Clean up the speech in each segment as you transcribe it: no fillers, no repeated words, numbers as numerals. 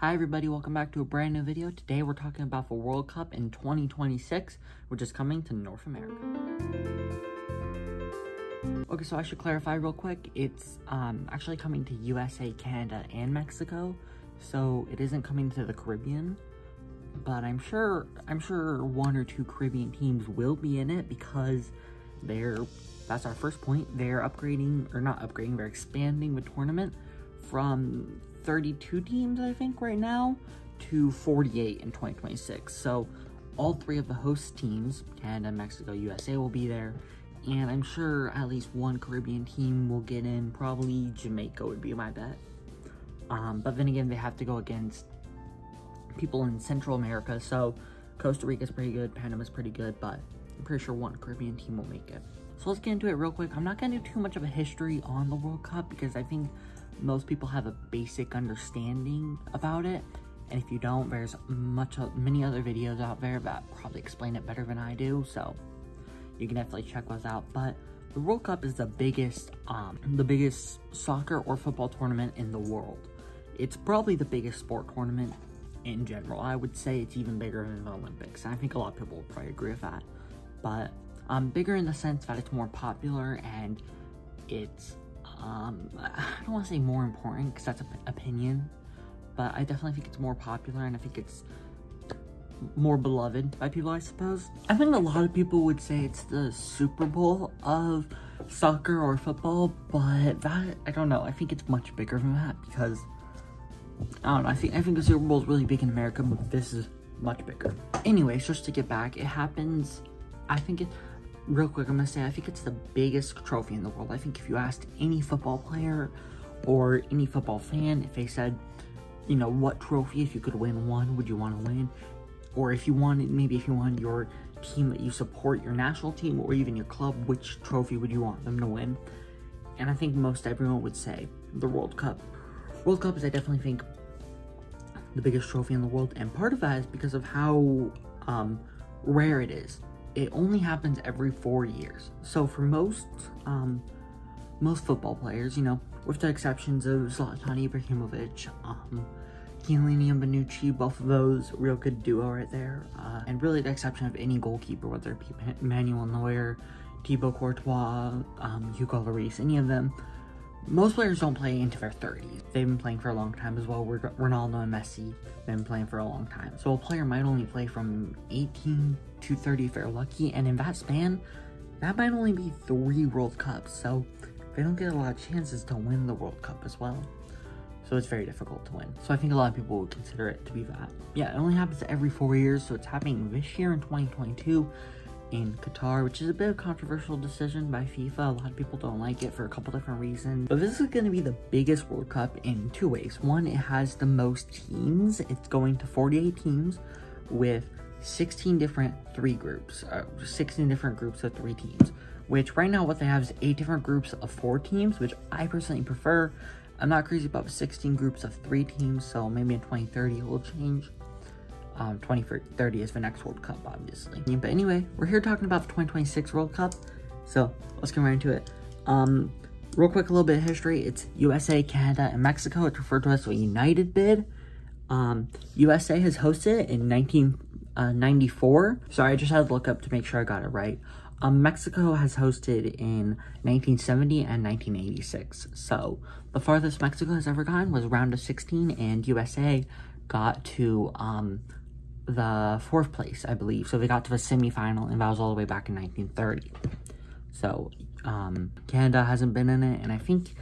Hi everybody, welcome back to a brand new video. Today we're talking about the World Cup in 2026, which is coming to North America. Okay, so I should clarify real quick. It's actually coming to USA, Canada, and Mexico. So it isn't coming to the Caribbean, but I'm sure one or two Caribbean teams will be in it because that's our first point. They're they're expanding the tournament from 32 teams, I think, right now, to 48 in 2026. So all three of the host teams, Canada, Mexico, USA, will be there. And I'm sure at least one Caribbean team will get in. Probably Jamaica would be my bet. But then again, they have to go against people in Central America. So Costa Rica's pretty good, Panama's pretty good, but I'm pretty sure one Caribbean team will make it. So let's get into it real quick. I'm not going to do too much of a history on the World Cup because I think most people have a basic understanding about it, and if you don't, there's many other videos out there that probably explain it better than I do, so you can definitely check those out. But the World Cup is the biggest soccer or football tournament in the world. It's probably the biggest sport tournament in general. I would say it's even bigger than the Olympics, and I think a lot of people will probably agree with that. But bigger in the sense that it's more popular, and it's I don't want to say more important because that's an opinion, but I definitely think it's more popular, and I think it's more beloved by people, I suppose. I think a lot of people would say it's the Super Bowl of soccer or football, but that, I don't know. I think it's much bigger than that because, I don't know, I think the Super Bowl is really big in America, but this is much bigger. Anyways, just to get back, it happens, real quick, I'm gonna say, I think it's the biggest trophy in the world. I think if you asked any football player or any football fan, if they said, you know, what trophy, if you could win one, would you want to win? Or if you wanted your team that you support, your national team, or even your club, which trophy would you want them to win? And I think most everyone would say the World Cup. World Cup is, I definitely think, the biggest trophy in the world, and part of that is because of how rare it is. It only happens every 4 years. So for most football players, you know, with the exceptions of Zlatan Ibrahimovic, Chiellini and Bonucci, both of those, real good duo right there. And really the exception of any goalkeeper, whether it be Manuel Neuer, Thibaut Courtois, Hugo Lloris, any of them, most players don't play into their 30s. They've been playing for a long time as well. Ronaldo and Messi have been playing for a long time. So a player might only play from 18 to 30 if they're lucky, and in that span, that might only be 3 World Cups. So they don't get a lot of chances to win the World Cup as well. So it's very difficult to win. So I think a lot of people would consider it to be that. Yeah, it only happens every 4 years, so it's happening this year in 2022. In Qatar, which is a bit of a controversial decision by FIFA. A lot of people don't like it for a couple different reasons. But this is going to be the biggest World Cup in 2 ways. One, it has the most teams. It's going to 48 teams with 16 different groups of 3 teams. Which right now what they have is 8 different groups of 4 teams, which I personally prefer. I'm not crazy about the 16 groups of 3 teams, so maybe in 2030 it will change. 2030 is the next World Cup, obviously. But anyway, we're here talking about the 2026 World Cup, so let's get right into it. Real quick, a little bit of history. It's USA, Canada, and Mexico. It's referred to as a united bid. USA has hosted it in 1994. Sorry, I just had to look up to make sure I got it right. Mexico has hosted in 1970 and 1986. So the farthest Mexico has ever gone was round of 16, and USA got to the 4th place, I believe. So they got to the semi-final, and that was all the way back in 1930. So Canada hasn't been in it, and I think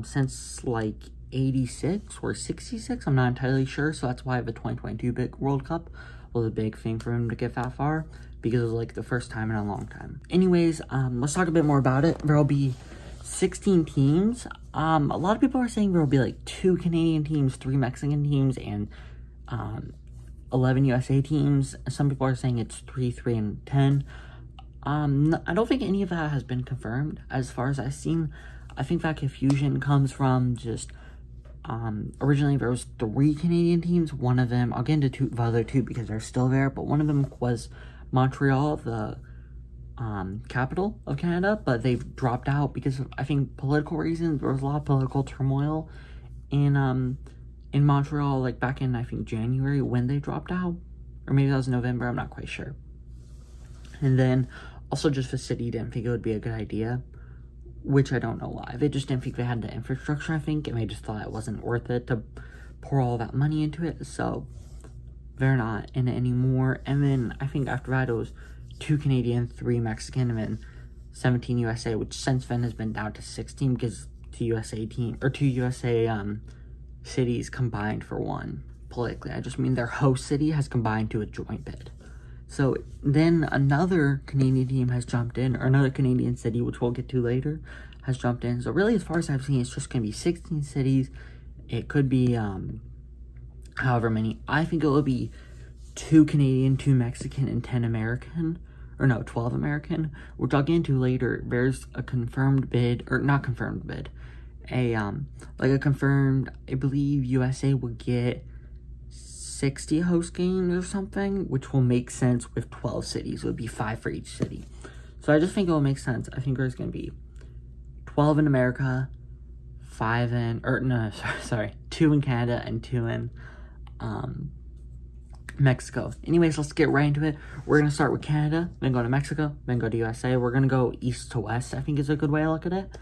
since like 86 or 66, I'm not entirely sure. So that's why the 2022 big World Cup was a big thing for him to get that far, because it was like the first time in a long time. Anyways, let's talk a bit more about it. There'll be 16 teams. A lot of people are saying there will be like 2 Canadian teams, 3 Mexican teams, and 11 USA teams. Some people are saying it's 3, 3, and 10. I don't think any of that has been confirmed as far as I've seen. I think that confusion comes from just originally there was 3 Canadian teams. One of them, I'll get into the other 2 because they're still there, but one of them was Montreal, the capital of Canada, but they've dropped out because of, I think, political reasons. There was a lot of political turmoil in in Montreal, like back in, I think, January when they dropped out. Or maybe that was November, I'm not quite sure. And then also just the city didn't think it would be a good idea, which I don't know why. They just didn't think they had the infrastructure, I think, and they just thought it wasn't worth it to pour all that money into it, so they're not in it anymore. And then I think after that it was 2 Canadian, 3 Mexican, and then 17 USA, which since then has been down to 16 because 2 USA cities combined for one. Politically, I just mean their host city has combined to a joint bid. So then another Canadian team has jumped in, or another Canadian city, which we'll get to later, has jumped in. So really, as far as I've seen, it's just going to be 16 cities. It could be however many. I think it will be 2 Canadian, 2 Mexican, and 10 American. Or no, 12 American. Which I'll get into later. There's a confirmed bid, or not confirmed bid. Like a confirmed, I believe USA will get 60 host games or something, which will make sense with 12 cities. It would be 5 for each city. So I just think it will make sense. I think there's going to be 12 in America, 2 in Canada, and 2 in Mexico. Anyways, let's get right into it. We're going to start with Canada, then go to Mexico, then go to USA. We're going to go east to west, I think is a good way to look at it.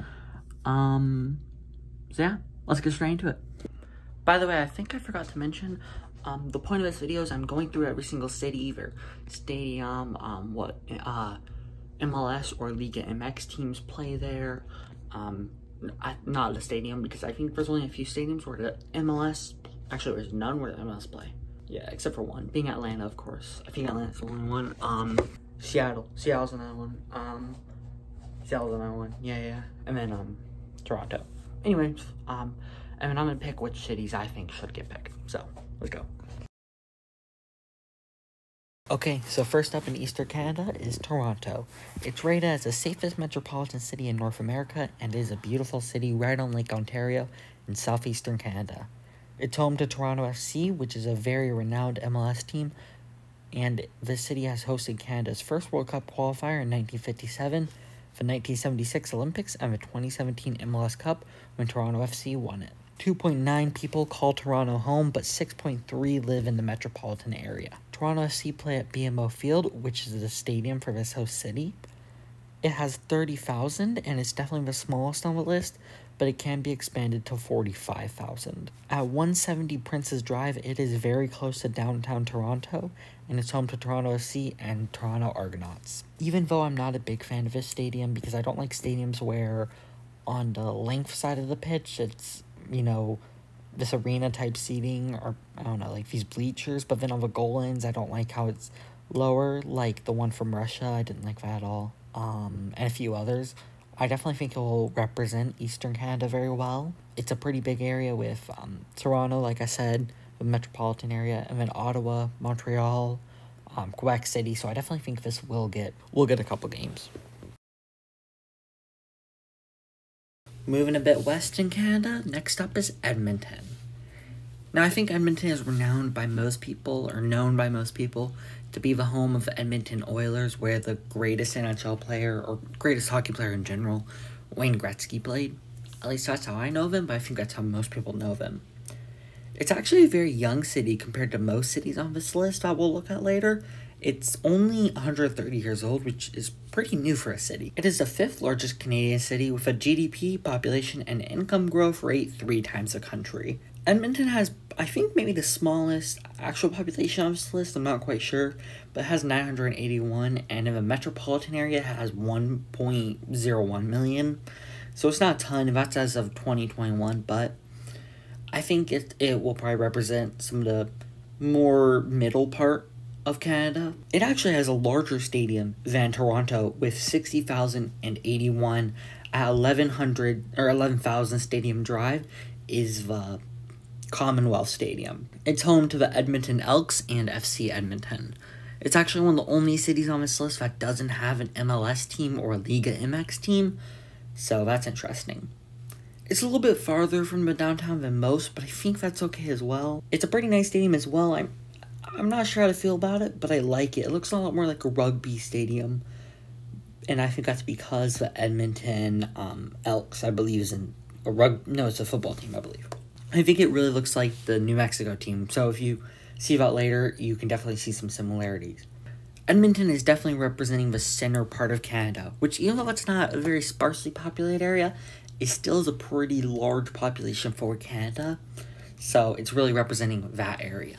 So yeah, let's get straight into it. By the way, I think I forgot to mention, the point of this video is I'm going through every single city, either stadium, what MLS or Liga MX teams play there. Not the stadium, because I think there's only a few stadiums where the MLS, actually there's none where the MLS play. Yeah, except for one, being Atlanta, of course. I think Atlanta's the only one. Seattle's another one. Seattle's another one. Yeah. And then, Toronto. Anyways, and then I'm gonna pick which cities I think should get picked. So, let's go. Okay, so first up in Eastern Canada is Toronto. It's rated as the safest metropolitan city in North America and is a beautiful city right on Lake Ontario in southeastern Canada. It's home to Toronto FC, which is a very renowned MLS team, and this city has hosted Canada's first World Cup qualifier in 1957, the 1976 Olympics, and the 2017 MLS Cup when Toronto FC won it. 2.9 people call Toronto home, but 6.3 live in the metropolitan area. Toronto FC play at BMO Field, which is the stadium for this host city. It has 30,000, and it's definitely the smallest on the list, but it can be expanded to 45,000. At 170 Princes Drive, it is very close to downtown Toronto, and it's home to Toronto FC and Toronto Argonauts. Even though I'm not a big fan of this stadium, because I don't like stadiums where on the length side of the pitch, it's, this arena type seating, or I don't know, like these bleachers, but then on the goal ends, I don't like how it's lower, like the one from Russia. I didn't like that at all. And a few others. I definitely think it will represent Eastern Canada very well. It's a pretty big area with Toronto, like I said, the metropolitan area, and then Ottawa, Montreal, Quebec City. So I definitely think this will get a couple games. Moving a bit west in Canada, next up is Edmonton. Now, I think Edmonton is known by most people to be the home of the Edmonton Oilers, where the greatest NHL player, or greatest hockey player in general, Wayne Gretzky, played. At least that's how I know them, but I think that's how most people know them. It's actually a very young city compared to most cities on this list that we'll look at later. It's only 130 years old, which is pretty new for a city. It is the 5th largest Canadian city with a GDP, population, and income growth rate 3 times the country. Edmonton has, I think, maybe the smallest actual population on this list, I'm not quite sure, but it has 981, and in the metropolitan area it has 1.01 million. So it's not a ton, that's as of 2021, but I think it will probably represent some of the more middle part of Canada. It actually has a larger stadium than Toronto, with 60,081 at 11,000 Stadium Drive is the Commonwealth Stadium. It's home to the Edmonton Elks and FC Edmonton. It's actually one of the only cities on this list that doesn't have an MLS team or a Liga MX team, so that's interesting. It's a little bit farther from the downtown than most, but I think that's okay as well. It's a pretty nice stadium as well. I'm not sure how to feel about it, but I like it. It looks a lot more like a rugby stadium, and I think that's because the Edmonton Elks, I believe, is in it's a football team, I believe. I think it really looks like the New Mexico team. So if you see that later, you can definitely see some similarities. Edmonton is definitely representing the center part of Canada, which even though it's not a very sparsely populated area, it still is a pretty large population for Canada. So it's really representing that area.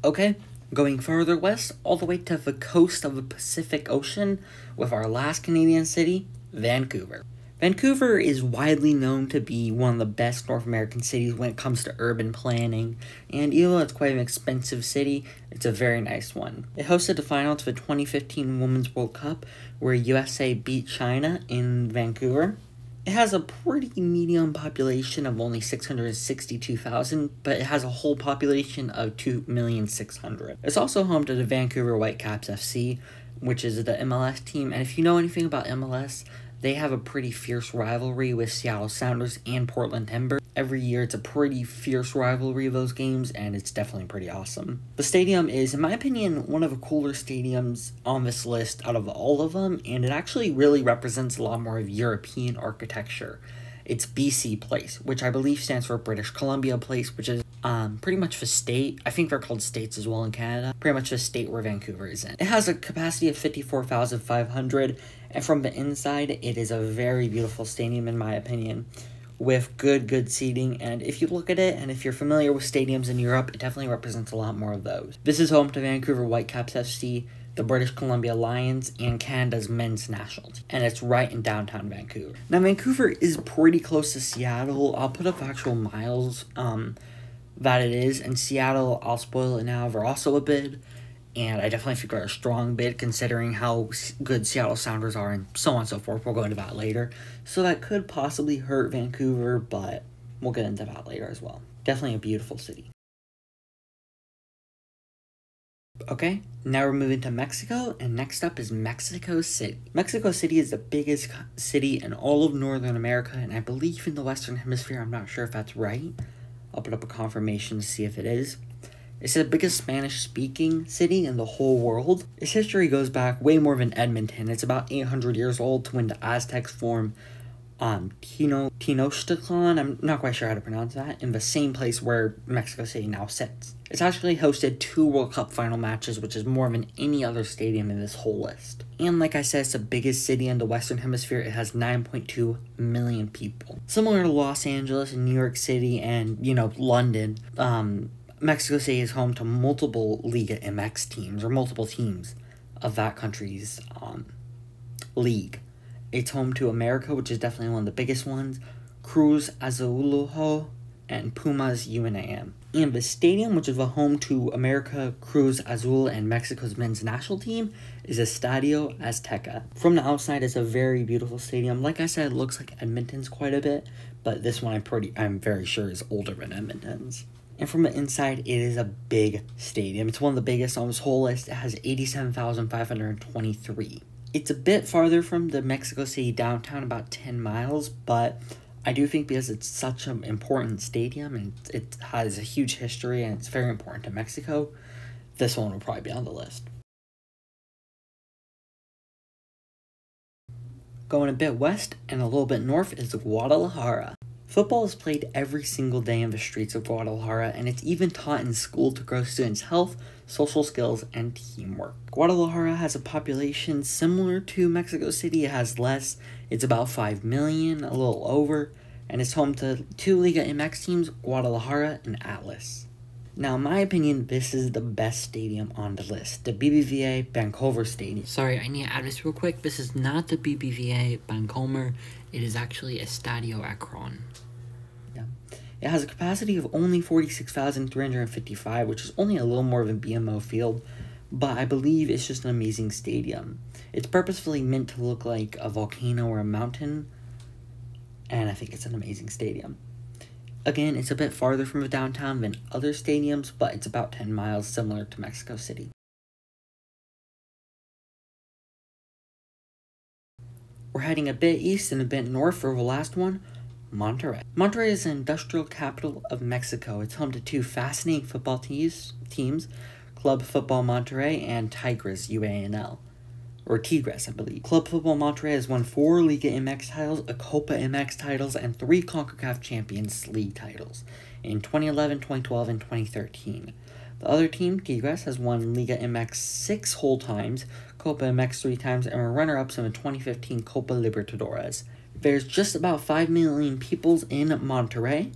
Okay, going further west, all the way to the coast of the Pacific Ocean, with our last Canadian city, Vancouver. Vancouver is widely known to be one of the best North American cities when it comes to urban planning, and even though it's quite an expensive city, it's a very nice one. It hosted the finals of the 2015 Women's World Cup, where USA beat China in Vancouver. It has a pretty medium population of only 662,000, but it has a whole population of 2,600,000. It's also home to the Vancouver Whitecaps FC, which is the MLS team, and if you know anything about MLS, they have a pretty fierce rivalry with Seattle Sounders and Portland Timbers. Every year, it's a pretty fierce rivalry of those games, and it's definitely pretty awesome. The stadium is, in my opinion, one of the cooler stadiums on this list out of all of them, and it actually really represents a lot more of European architecture. It's BC Place, which I believe stands for British Columbia Place, which is pretty much the state. I think they're called states as well in Canada. Pretty much the state where Vancouver is in. It has a capacity of 54,500, and from the inside, it is a very beautiful stadium in my opinion, with good seating. And if you look at it, and if you're familiar with stadiums in Europe, it definitely represents a lot more of those. This is home to Vancouver Whitecaps FC, the British Columbia Lions, and Canada's men's national team. And it's right in downtown Vancouver. Now, Vancouver is pretty close to Seattle. I'll put up actual miles that it is. And Seattle, I'll spoil it now, they're also a bid. And I definitely think they're a strong bid considering how good Seattle Sounders are and so on and so forth. We'll go into that later. So that could possibly hurt Vancouver, but we'll get into that later as well. Definitely a beautiful city. Okay, now we're moving to Mexico, and next up is Mexico City. Mexico City is the biggest city in all of Northern America, and I believe in the Western Hemisphere. I'm not sure if that's right. I'll put up a confirmation to see if it is. It's the biggest Spanish-speaking city in the whole world. Its history goes back way more than Edmonton. It's about 800 years old to when the Aztecs formed Tenochtitlan, I'm not quite sure how to pronounce that, in the same place where Mexico City now sits. It's actually hosted 2 World Cup final matches, which is more than any other stadium in this whole list. And like I said, it's the biggest city in the Western Hemisphere. It has 9.2 million people. Similar to Los Angeles and New York City and, London, Mexico City is home to multiple Liga MX teams, or multiple teams of that country's league. It's home to America, which is definitely one of the biggest ones, Cruz Azul, and Pumas UNAM. And the stadium, which is the home to America, Cruz Azul, and Mexico's men's national team, is Estadio Azteca. From the outside, it's a very beautiful stadium. Like I said, it looks like Edmonton's quite a bit, but this one I'm very sure is older than Edmonton's. And from the inside, it is a big stadium. It's one of the biggest on this whole list. It has 87,523. It's a bit farther from the Mexico City downtown, about 10 miles, but I do think because it's such an important stadium and it has a huge history and it's very important to Mexico, this one will probably be on the list. Going a bit west and a little bit north is Guadalajara. Football is played every single day in the streets of Guadalajara, and it's even taught in school to grow students' health, social skills, and teamwork. Guadalajara has a population similar to Mexico City. It has less. It's about 5 million, a little over, and it's home to 2 Liga MX teams, Guadalajara and Atlas. Now, in my opinion, this is the best stadium on the list, the BBVA Bancomer Stadium. Sorry, I need to add this real quick. This is not the BBVA Bancomer. It is actually Estadio Akron. Yeah. It has a capacity of only 46,355, which is only a little more than BMO Field, but I believe it's just an amazing stadium. It's purposefully meant to look like a volcano or a mountain, and I think it's an amazing stadium. Again, it's a bit farther from the downtown than other stadiums, but it's about 10 miles, similar to Mexico City. We're heading a bit east and a bit north for the last one, Monterrey. Monterrey is the industrial capital of Mexico. It's home to 2 fascinating football teams, Club Football Monterrey and Tigres UANL. or Tigres, I believe. Club Football Monterrey has won 4 Liga MX titles, a Copa MX titles, and 3 CONCACAF Champions League titles in 2011, 2012, and 2013. The other team, Tigres, has won Liga MX 6 whole times, Copa MX 3 times, and were runner-ups in the 2015 Copa Libertadores. There's just about 5 million people in Monterrey,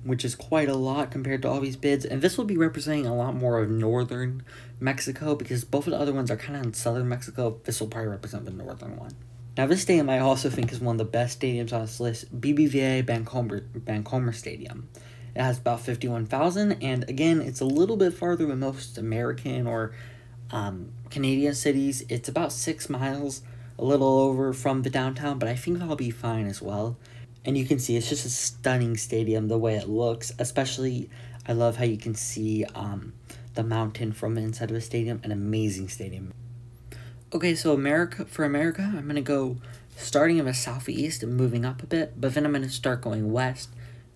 which is quite a lot compared to all these bids, and this will be representing a lot more of northern Mexico, because both of the other ones are kind of in southern Mexico. This will probably represent the northern one. Now, this stadium I also think is one of the best stadiums on this list, BBVA Bancomer Stadium. It has about 51,000, and again, it's a little bit farther than most American or Canadian cities. It's about 6 miles, a little over from the downtown, but I think that'll be fine as well. And you can see it's just a stunning stadium the way it looks, especially I love how you can see the mountain from the inside of the stadium. An amazing stadium. Okay, so for America, I'm going to go starting in the southeast and moving up a bit, but then I'm going to start going west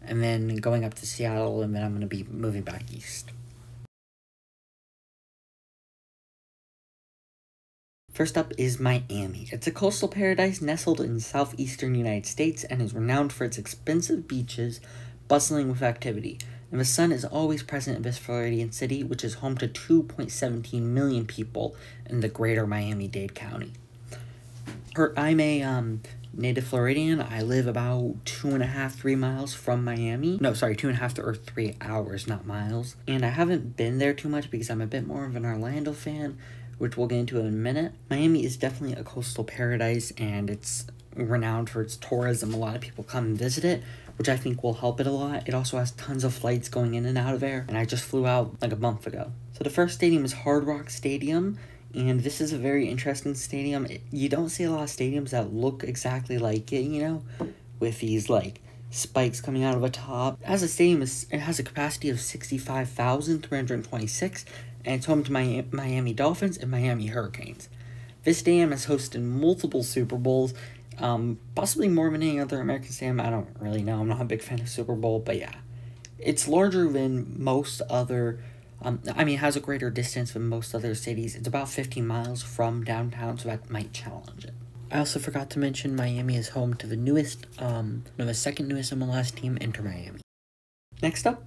and then going up to Seattle, and then I'm going to be moving back east. First up is Miami. It's a coastal paradise nestled in southeastern United States and is renowned for its expensive beaches, bustling with activity. And the sun is always present in this Floridian city, which is home to 2.17 million people in the greater Miami-Dade County. I'm a native Floridian. I live about 2.5–3 miles from Miami. No, sorry, 2.5 or 3 hours, not miles. And I haven't been there too much because I'm a bit more of an Orlando fan, which we'll get into in a minute. Miami is definitely a coastal paradise, and it's renowned for its tourism. A lot of people come and visit it, which I think will help it a lot. It also has tons of flights going in and out of there, and I just flew out like a month ago. So the first stadium is Hard Rock Stadium, and this is a very interesting stadium. You don't see a lot of stadiums that look exactly like it, you know, with these like spikes coming out of the top. As a stadium, it has a capacity of 65,326, and it's home to Miami Dolphins and Miami Hurricanes. This stadium has hosted multiple Super Bowls, possibly more than any other American stadium. I don't really know. I'm not a big fan of Super Bowl, but yeah. It's larger than most other, it has a greater distance than most other cities. It's about 15 miles from downtown, so that might challenge it. I also forgot to mention Miami is home to the the second newest MLS team, Inter Miami. Next up,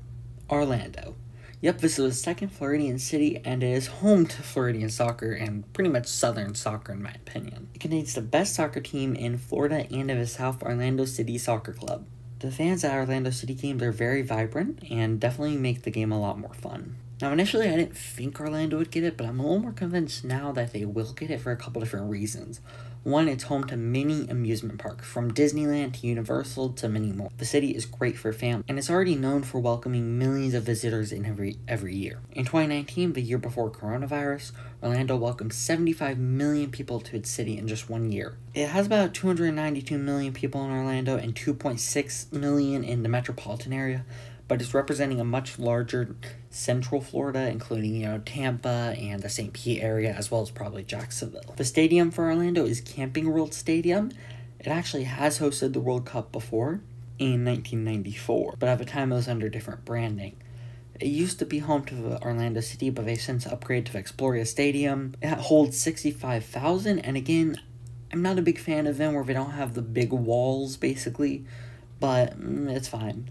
Orlando. Yep, this is the second Floridian city, and it is home to Floridian soccer and pretty much Southern soccer in my opinion. It contains the best soccer team in Florida and in the South, Orlando City Soccer Club. The fans at Orlando City games are very vibrant and definitely make the game a lot more fun. Now, initially I didn't think Orlando would get it, but I'm a little more convinced now that they will get it for a couple different reasons. One, it's home to many amusement parks, from Disneyland to Universal to many more. The city is great for families, and it's already known for welcoming millions of visitors in every year. In 2019, the year before coronavirus, Orlando welcomed 75 million people to its city in just 1 year. It has about 292 million people in Orlando and 2.6 million in the metropolitan area, but it's representing a much larger central Florida, including, Tampa and the St. Pete area, as well as probably Jacksonville. The stadium for Orlando is Camping World Stadium. It actually has hosted the World Cup before, in 1994, but at the time it was under different branding. It used to be home to the Orlando City, but they've since upgraded to Exploria Stadium. It holds 65,000, and again, I'm not a big fan of them where they don't have the big walls, basically, but it's fine.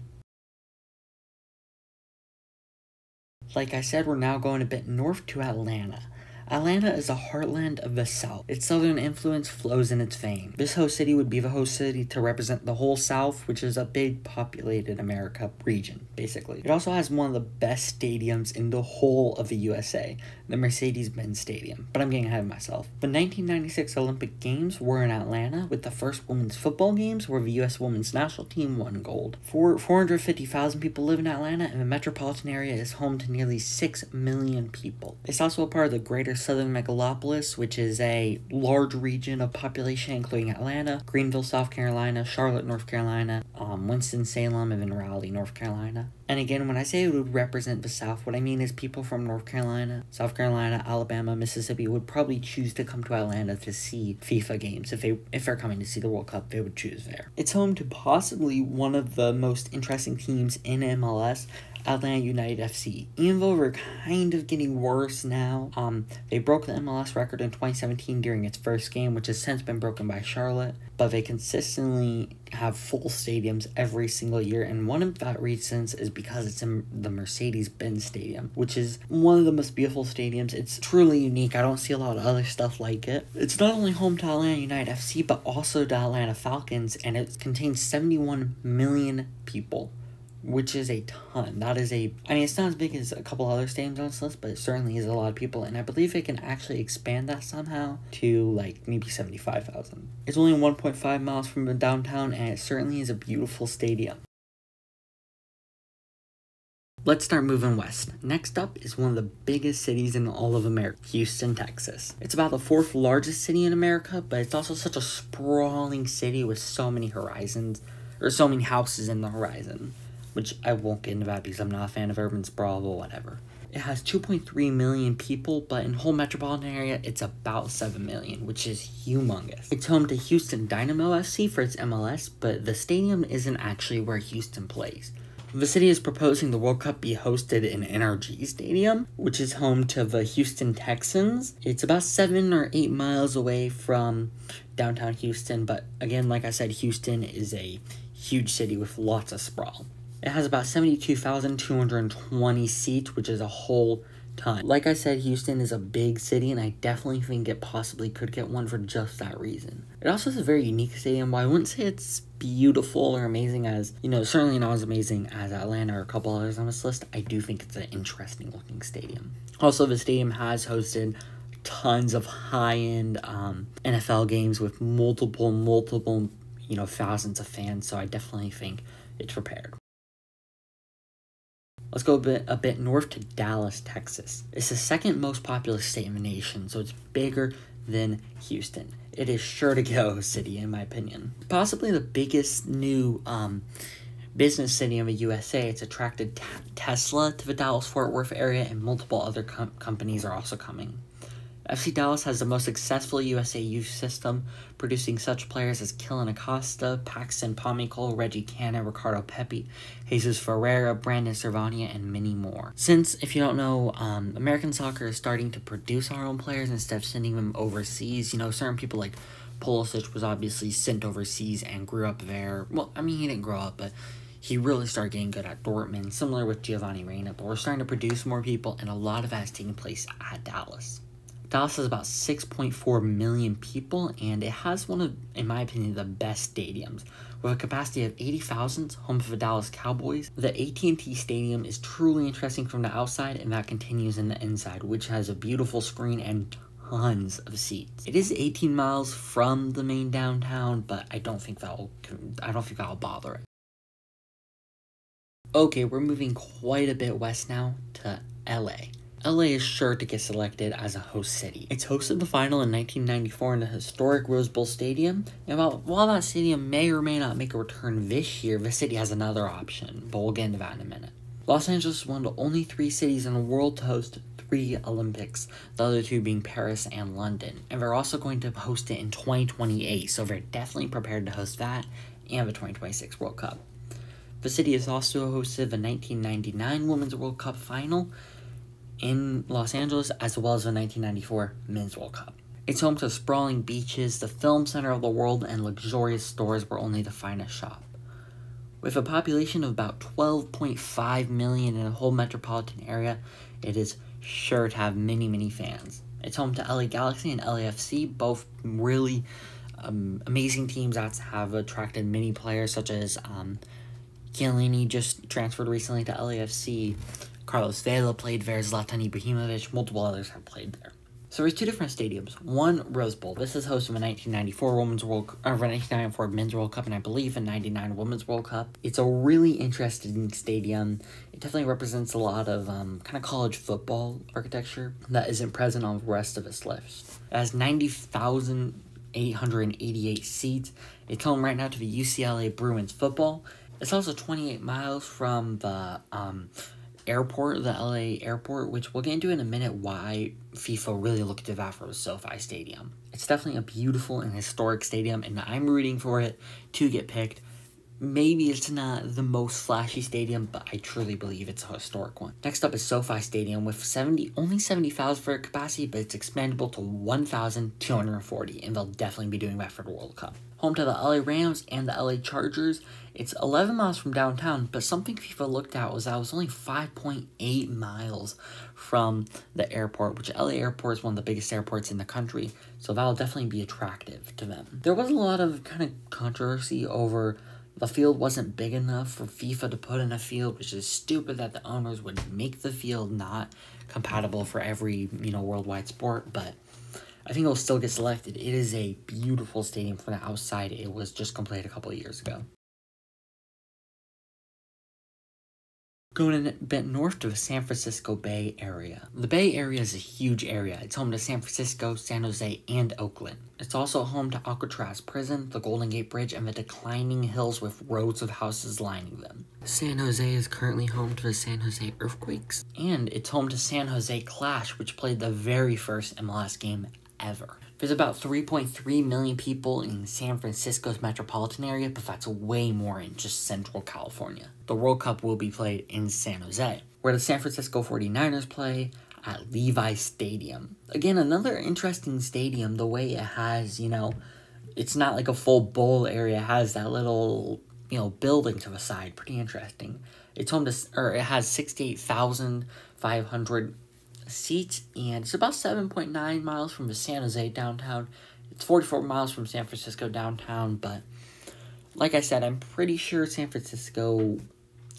Like I said, we're now going a bit north to Atlanta. Atlanta is the heartland of the South. Its southern influence flows in its veins. This host city would be the host city to represent the whole South, which is a big populated America region, basically. It also has one of the best stadiums in the whole of the USA, the Mercedes-Benz Stadium, but I'm getting ahead of myself. The 1996 Olympic Games were in Atlanta, with the first women's football games where the U.S. women's national team won gold. 450,000 people live in Atlanta, and the metropolitan area is home to nearly 6 million people. It's also a part of the greater Southern Megalopolis, which is a large region of population including Atlanta, Greenville, South Carolina, Charlotte, North Carolina, Winston-Salem, and then Raleigh, North Carolina. And again, when I say it would represent the South, what I mean is people from North Carolina, South Carolina, Alabama, Mississippi would probably choose to come to Atlanta to see FIFA games. If they're coming to see the World Cup, they would choose there. It's home to possibly one of the most interesting teams in MLS. Atlanta United FC. Even though we're kind of getting worse now, they broke the MLS record in 2017 during its first game, which has since been broken by Charlotte, but they consistently have full stadiums every single year, and one of that reasons is because it's in the Mercedes-Benz Stadium, which is one of the most beautiful stadiums. It's truly unique. I don't see a lot of other stuff like it. It's not only home to Atlanta United FC, but also to Atlanta Falcons, and it contains 71 million people, which is a ton. That is I mean, it's not as big as a couple other stadiums on this list, but it certainly is a lot of people, and I believe it can actually expand that somehow to, like, maybe 75,000. It's only 1.5 miles from the downtown, and it certainly is a beautiful stadium. Let's start moving west. Next up is one of the biggest cities in all of America, Houston, Texas. It's about the 4th largest city in America, but it's also such a sprawling city with so many horizons, or so many houses in the horizon, which I won't get into that because I'm not a fan of urban sprawl, but whatever. It has 2.3 million people, but in whole metropolitan area, it's about 7 million, which is humongous. It's home to Houston Dynamo FC for its MLS, but the stadium isn't actually where Houston plays. The city is proposing the World Cup be hosted in NRG Stadium, which is home to the Houston Texans. It's about 7 or 8 miles away from downtown Houston, but again, like I said, Houston is a huge city with lots of sprawl. It has about 72,220 seats, which is a whole ton. Like I said, Houston is a big city, and I definitely think it possibly could get one for just that reason. It also has a very unique stadium. While I wouldn't say it's beautiful or amazing as, certainly not as amazing as Atlanta or a couple others on this list, I do think it's an interesting looking stadium. Also, the stadium has hosted tons of high-end NFL games with multiple, thousands of fans, so I definitely think it's prepared. Let's go a bit north to Dallas, Texas. It's the second most populous state in the nation, so it's bigger than Houston. It is sure to get a city, in my opinion. Possibly the biggest new business city in the USA. It's attracted Tesla to the Dallas-Fort Worth area, and multiple other companies are also coming. FC Dallas has the most successful USA youth system, producing such players as Kylian Acosta, Paxton Pomykal, Reggie Cannon, Ricardo Pepi, Jesus Ferreira, Brandon Servania, and many more. Since, if you don't know, American soccer is starting to produce our own players instead of sending them overseas. Certain people like Pulisic was obviously sent overseas and grew up there. Well, I mean, he didn't grow up, but he really started getting good at Dortmund, similar with Giovanni Reina. But we're starting to produce more people, and a lot of that is taking place at Dallas. Dallas has about 6.4 million people, and it has one of, in my opinion, the best stadiums. With a capacity of 80,000, home for the Dallas Cowboys, the AT&T Stadium is truly interesting from the outside, and that continues in the inside, which has a beautiful screen and tons of seats. It is 18 miles from the main downtown, but I don't think that'll bother it. Okay, we're moving quite a bit west now to LA. LA is sure to get selected as a host city. It's hosted the final in 1994 in the historic Rose Bowl Stadium, and while that stadium may or may not make a return this year, the city has another option, but we'll get into that in a minute. Los Angeles is one of the only 3 cities in the world to host 3 Olympics, the other 2 being Paris and London, and they're also going to host it in 2028, so they're definitely prepared to host that and the 2026 World Cup. The city has also hosted the 1999 Women's World Cup final in Los Angeles, as well as the 1994 Men's World Cup. It's home to sprawling beaches, the film center of the world, and luxurious stores where only the finest shop. With a population of about 12.5 million in the whole metropolitan area, it is sure to have many fans. It's home to LA Galaxy and LAFC, both really amazing teams that have attracted many players, such as Chiellini just transferred recently to LAFC, Carlos Vela played there, Zlatan Ibrahimovic, multiple others have played there. So there's 2 different stadiums. One, Rose Bowl. This is hosted the 1994 Men's World Cup, and I believe the 99 Women's World Cup. It's a really interesting stadium. It definitely represents a lot of kind of college football architecture that isn't present on the rest of its list. It has 90,888 seats. It's home right now to the UCLA Bruins football. It's also 28 miles from the airport, the LA airport, which we'll get into in a minute why FIFA really looked at that for the SoFi Stadium. It's definitely a beautiful and historic stadium, and I'm rooting for it to get picked maybe it's not the most flashy stadium, but I truly believe it's a historic one. Next up is SoFi Stadium with only 70,000 for capacity, but it's expandable to 1,240, and they'll definitely be doing that for the World Cup. Home to the LA Rams and the LA Chargers, it's 11 miles from downtown, but something FIFA looked at was that it was only 5.8 miles from the airport, which LA Airport is one of the biggest airports in the country, so that'll definitely be attractive to them. There was a lot of kind of controversy over the field wasn't big enough for FIFA to put in a field, which is stupid that the owners would make the field not compatible for every, worldwide sport, but I think it'll still get selected. It is a beautiful stadium from the outside. It was just completed a couple of years ago. Going a bit north to the San Francisco Bay Area. The Bay Area is a huge area. It's home to San Francisco, San Jose, and Oakland. It's also home to Alcatraz Prison, the Golden Gate Bridge, and the declining hills with rows of houses lining them. San Jose is currently home to the San Jose Earthquakes, and it's home to San Jose Clash, which played the very first MLS game ever. There's about 3.3 million people in San Francisco's metropolitan area, but that's way more in just Central California. The World Cup will be played in San Jose, where the San Francisco 49ers play at Levi Stadium. Again, another interesting stadium, the way it has, it's not like a full bowl area. It has that little, building to the side. Pretty interesting. It's home to, it has 68,500 seats, and it's about 7.9 miles from the San Jose downtown. It's 44 miles from San Francisco downtown, but like I said, I'm pretty sure San Francisco,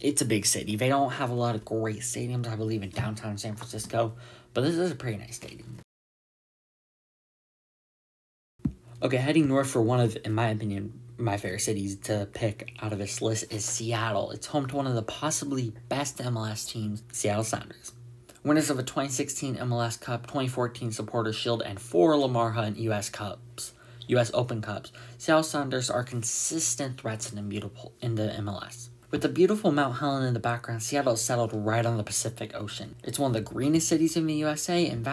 it's a big city. They don't have a lot of great stadiums, I believe, in downtown San Francisco, but this is a pretty nice stadium. Okay, heading north for one of, in my opinion, my favorite cities to pick out of this list is Seattle. It's home to one of the possibly best MLS teams, Seattle Sounders. Winners of the 2016 MLS Cup, 2014 Supporters Shield, and 4 Lamar Hunt U.S. Open Cups, Seattle Sounders are consistent threats in the MLS. With the beautiful Mount Helen in the background, Seattle is settled right on the Pacific Ocean. It's one of the greenest cities in the USA, and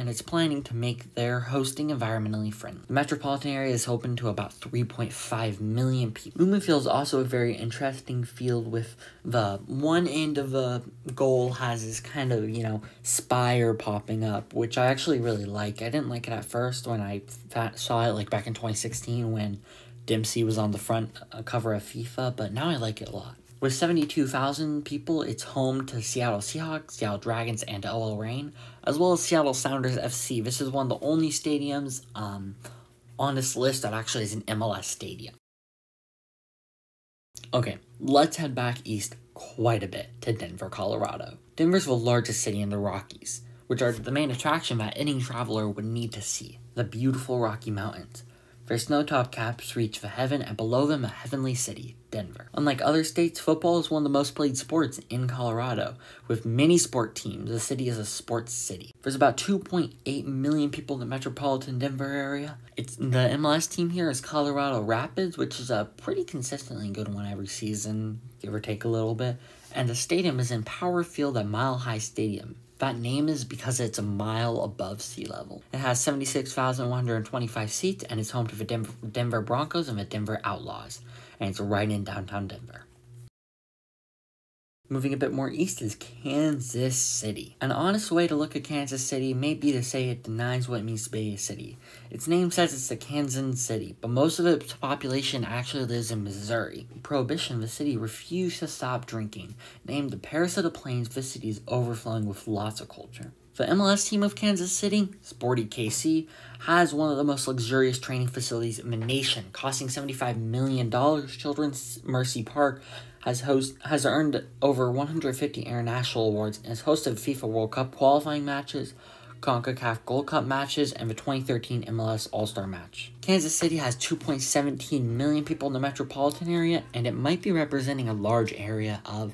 it's planning to make their hosting environmentally friendly. The metropolitan area is open to about 3.5 million people. Lumen Field is also a very interesting field with the one end of the goal has this kind of, spire popping up, which I actually really like. I didn't like it at first when I saw it back in 2016 when Dempsey was on the front cover of FIFA, but now I like it a lot. With 72,000 people, it's home to Seattle Seahawks, Seattle Dragons, and OL Reign, as well as Seattle Sounders FC. This is one of the only stadiums on this list that actually is an MLS stadium. Okay, let's head back east quite a bit to Denver, Colorado. Denver's the largest city in the Rockies, which are the main attraction that any traveler would need to see. The beautiful Rocky Mountains. Their snow-topped caps reach the heaven, and below them a heavenly city, Denver. Unlike other states, football is one of the most played sports in Colorado. With many sport teams, the city is a sports city. There's about 2.8 million people in the metropolitan Denver area. The MLS team here is Colorado Rapids, which is a pretty consistently good one every season, give or take a little bit. And the stadium is in Power Field at Mile High Stadium. That name is because it's a mile above sea level. It has 76,125 seats, and it's home to the Denver Broncos and the Denver Outlaws. And it's right in downtown Denver. Moving a bit more east is Kansas City. An honest way to look at Kansas City may be to say it denies what it means to be a city. Its name says it's a Kansan city, but most of its population actually lives in Missouri. Prohibition, the city refused to stop drinking. Named the Paris of the Plains, the city is overflowing with lots of culture. The MLS team of Kansas City, Sporty KC, has one of the most luxurious training facilities in the nation, costing $75 million. Children's Mercy Park has earned over 150 international awards and has hosted FIFA World Cup qualifying matches, CONCACAF Gold Cup matches, and the 2013 MLS All-Star match. Kansas City has 2.17 million people in the metropolitan area, and it might be representing a large area of,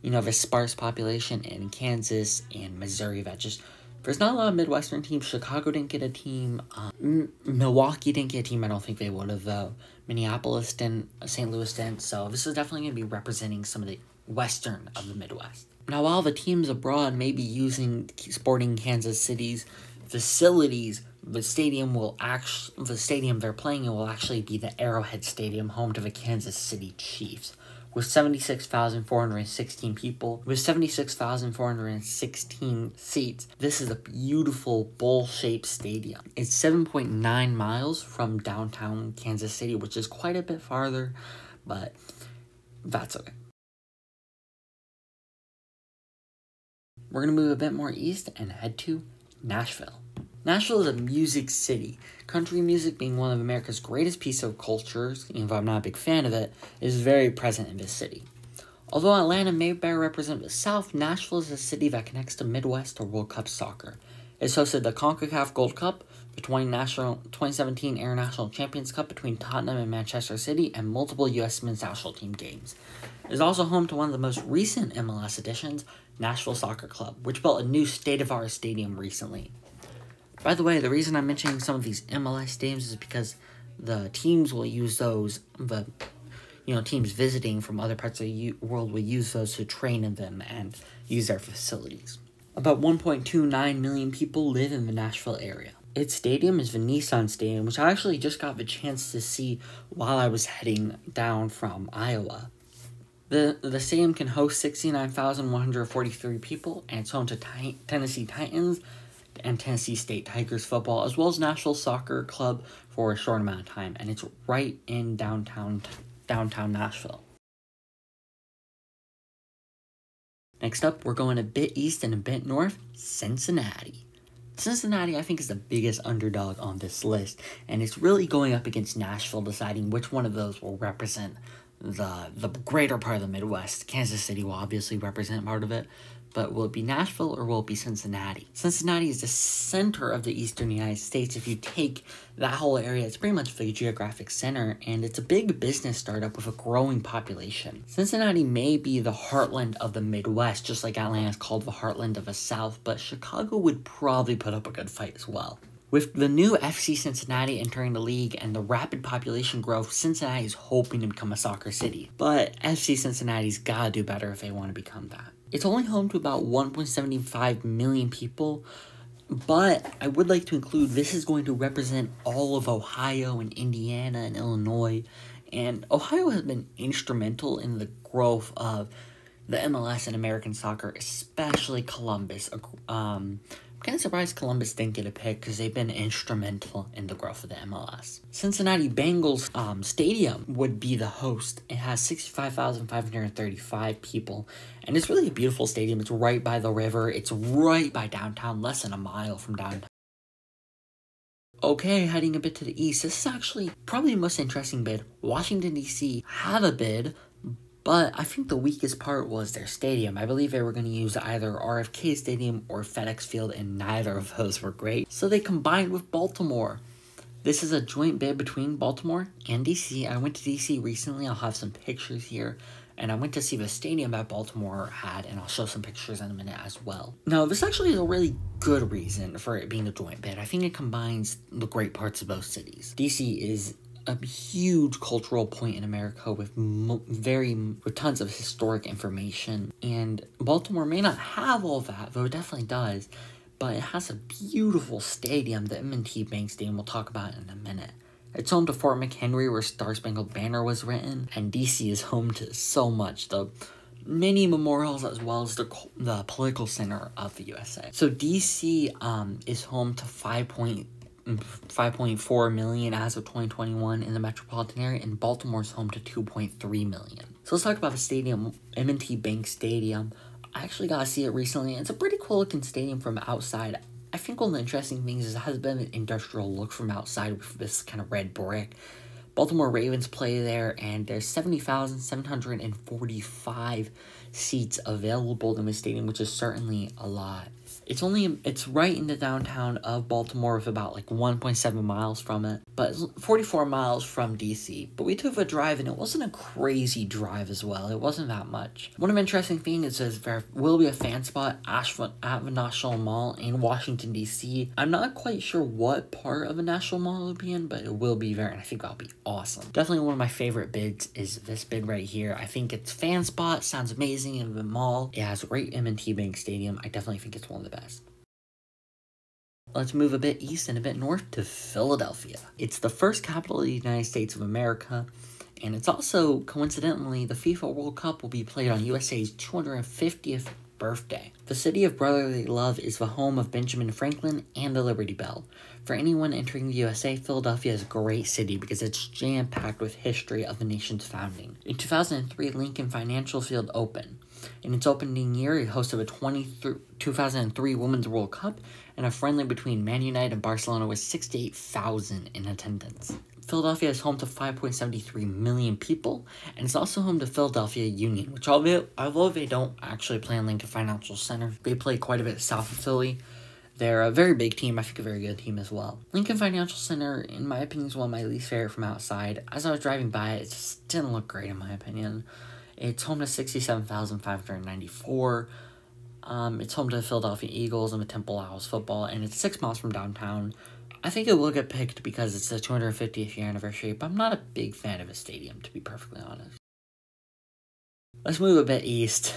the sparse population in Kansas and Missouri that there's not a lot of Midwestern teams. Chicago didn't get a team. Milwaukee didn't get a team. I don't think they would have, though. Minneapolis didn't. St. Louis didn't. So this is definitely going to be representing some of the western of the Midwest. Now, while the teams abroad may be sporting Kansas City's facilities, The stadium they're playing in will actually be the Arrowhead Stadium, home to the Kansas City Chiefs. With 76,416 people, with 76,416 seats, this is a beautiful bowl-shaped stadium. It's 7.9 miles from downtown Kansas City, which is quite a bit farther, but that's okay. We're going to move a bit more east and head to Nashville. Nashville is a music city. Country music, being one of America's greatest pieces of culture, even though I'm not a big fan of it, is very present in this city. Although Atlanta may better represent the South, Nashville is a city that connects the Midwest to World Cup soccer. It's hosted the CONCACAF Gold Cup, the 2017 International Champions Cup between Tottenham and Manchester City, and multiple U.S. men's national team games. It is also home to one of the most recent MLS additions, Nashville Soccer Club, which built a new state-of-the-art stadium recently. By the way, the reason I'm mentioning some of these MLS stadiums is because the teams will use those, teams visiting from other parts of the world will use those to train in them and use their facilities. About 1.29 million people live in the Nashville area. Its stadium is the Nissan Stadium, which I actually just got the chance to see while I was heading down from Iowa. The stadium can host 69,143 people, and it's home to Tennessee Titans and Tennessee State Tigers football, as well as Nashville Soccer Club for a short amount of time, and it's right in downtown Nashville. Next up, we're going a bit east and a bit north, Cincinnati. Cincinnati, I think, is the biggest underdog on this list, and it's really going up against Nashville, deciding which one of those will represent the greater part of the Midwest. Kansas City will obviously represent part of it, but will it be Nashville or will it be Cincinnati? Cincinnati is the center of the eastern United States. If you take that whole area, it's pretty much the geographic center, and it's a big business startup with a growing population. Cincinnati may be the heartland of the Midwest, just like Atlanta is called the heartland of the South, but Chicago would probably put up a good fight as well. With the new FC Cincinnati entering the league and the rapid population growth, Cincinnati is hoping to become a soccer city. But FC Cincinnati's gotta do better if they want to become that. It's only home to about 1.75 million people, but I would like to include this is going to represent all of Ohio and Indiana and Illinois. And Ohio has been instrumental in the growth of the MLS and American soccer, especially Columbus. I'm kind of surprised Columbus didn't get a pick because they've been instrumental in the growth of the MLS. Cincinnati Bengals Stadium would be the host. It has 65,535 people, and it's really a beautiful stadium. It's right by the river. It's right by downtown, less than a mile from downtown. Okay, heading a bit to the east. This is actually probably the most interesting bid. Washington, D.C. had a bid, but I think the weakest part was their stadium. I believe they were going to use either RFK Stadium or FedEx Field, and neither of those were great. So they combined with Baltimore. This is a joint bid between Baltimore and DC. I went to DC recently. I'll have some pictures here. And I went to see the stadium that Baltimore had, and I'll show some pictures in a minute as well. Now, this actually is a really good reason for it being a joint bid. I think it combines the great parts of both cities. DC is a huge cultural point in America with tons of historic information, and Baltimore may not have all that, though it definitely does, but it has a beautiful stadium, the M&T Bank Stadium. We'll talk about it in a minute. It's home to Fort McHenry, where Star Spangled Banner was written, and DC is home to so much, the many memorials as well as the political center of the USA. So DC is home to 5.4 million as of 2021 in the metropolitan area, and Baltimore's home to 2.3 million. So let's talk about the stadium, M&T Bank Stadium. I actually got to see it recently, and it's a pretty cool looking stadium from outside. I think one of the interesting things is it has a bit of an industrial look from outside with this kind of red brick. Baltimore Ravens play there, and there's 70,745 seats available in the stadium, which is certainly a lot. It's right in the downtown of Baltimore with about like 1.7 miles from it, but 44 miles from DC. But we took the drive, and it wasn't a crazy drive as well. It wasn't that much. One of the interesting things is there will be a fan spot at the National Mall in Washington, D.C. I'm not quite sure what part of the National Mall it'll be in, but it will be there, and I think that'll be awesome. Definitely one of my favorite bids is this bid right here. I think its fan spot sounds amazing in the mall. It has a great M&T Bank Stadium. I definitely think it's one of the best. Let's move a bit east and a bit north to Philadelphia. It's the first capital of the United States of America, and it's also, coincidentally, the FIFA World Cup will be played on USA's 250th birthday. The city of brotherly love is the home of Benjamin Franklin and the Liberty Bell. For anyone entering the USA, Philadelphia is a great city because it's jam-packed with history of the nation's founding. In 2003, Lincoln Financial Field opened. In its opening year, it hosted a 2003 Women's World Cup and a friendly between Man United and Barcelona with 68,000 in attendance. Philadelphia is home to 5.73 million people, and it's also home to Philadelphia Union, which although they don't actually play in Lincoln Financial Center, they play quite a bit south of Philly. They're a very big team, I think a very good team as well. Lincoln Financial Center, in my opinion, is one of my least favorite from outside. As I was driving by it just didn't look great in my opinion. It's home to 67,594. It's home to the Philadelphia Eagles and the Temple Owls football, and it's 6 miles from downtown. I think it will get picked because it's the 250th year anniversary, but I'm not a big fan of a stadium, to be perfectly honest. Let's move a bit east.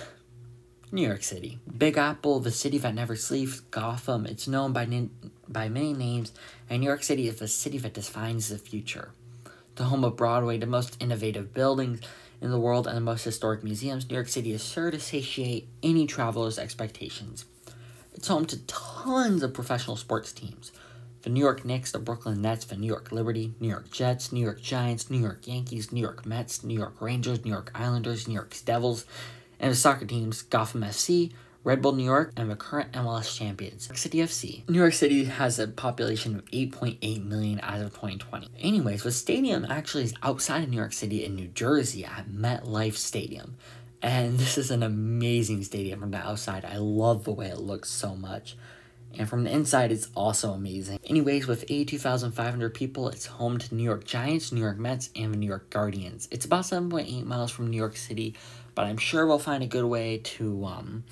New York City. Big Apple, the city that never sleeps, Gotham, it's known by many names, and New York City is the city that defines the future. The home of Broadway, the most innovative buildings in the world, and the most historic museums, New York City is sure to satiate any traveler's expectations. It's home to tons of professional sports teams. The New York Knicks, the Brooklyn Nets, the New York Liberty, New York Jets, New York Giants, New York Yankees, New York Mets, New York Rangers, New York Islanders, New York Devils, and the soccer teams Gotham FC, Red Bull New York, and the current MLS champions, New York City FC. New York City has a population of 8.8 million as of 2020. Anyways, the stadium actually is outside of New York City in New Jersey at MetLife Stadium. And this is an amazing stadium from the outside. I love the way it looks so much. And from the inside, it's also amazing. Anyways, with 82,500 people, it's home to New York Giants, New York Mets, and the New York Guardians. It's about 7.8 miles from New York City, but I'm sure we'll find a good way to,